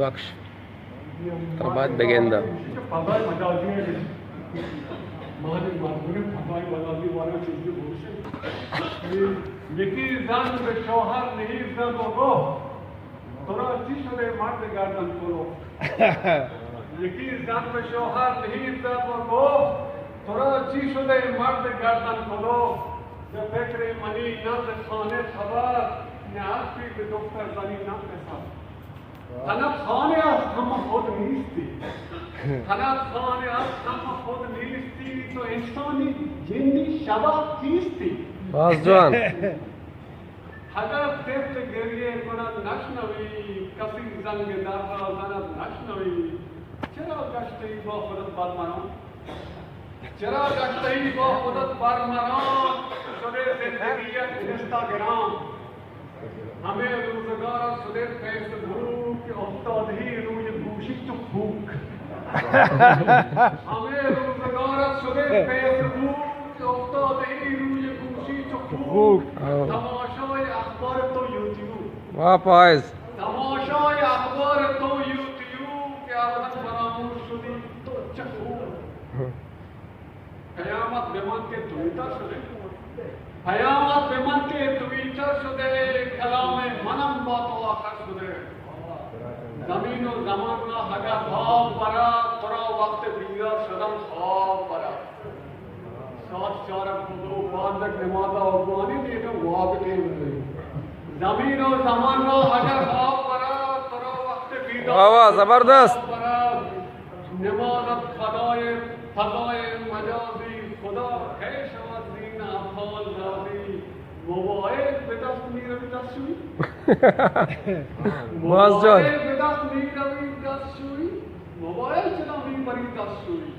بخش terbaik legenda. یکی زن به شوهر نهیب زد و گفت تو را چی شده مرد گردن کلو یکی زن به شوهر نهیب زد و گفت تو را چی شده مرد گردن کلو به فکر منی نزد خانه خبر نه حرفی به دختر زنی نپسر تنت خانه از هم خود نیستی تنت خانه از هم خود نیستی تو انسانی جنی شبه کیستی باز جوان اگر طفل گریه کند نشنوی کسی زنگ در را زند نشنوی چرا گشته ای با خودت برمران چرا گشته ای با خودت برمران شده زندگیت اینستاگرام همه روزگار شده فیسبوک افتادهی روی گوشی تو خوک همه روزگار شده فیسبوک افتادهی روی گوشی تو خوک تماشای اخبار تو یوتیوب پایز تماشای اخبار تو یوتیوب که ابدا فراموش شدی تو چه خوب قیامت به من که توییتر شده قیامت به من که توییتر شده کلام منم با تو آخر شده زمین و زمان را اگر خواب برد تو را وقت بیدار شدن خواب برد ساعت 4 و 5 نماز افغانی دیدم واب کے زمین و زمان را اگر خواب برد تو را وقت بیدار واہ زبردست برد نمازت فضای مجازی خدا ہے شود دین افعال راضی موبایل به دست میروی دستشویی باز جان موبایل به دست میروی دستشویی موبایل چرا میبری دستشویی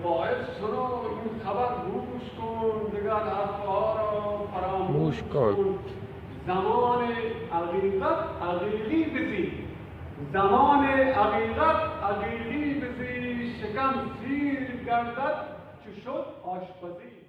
فائز سنو این خبر گوش کن دیگر افعال را فراموش کن زمان حقیقت حقیقی بزی زمان حقیقت حقیقی بزی شکم سیر گردد چو شد آشپزی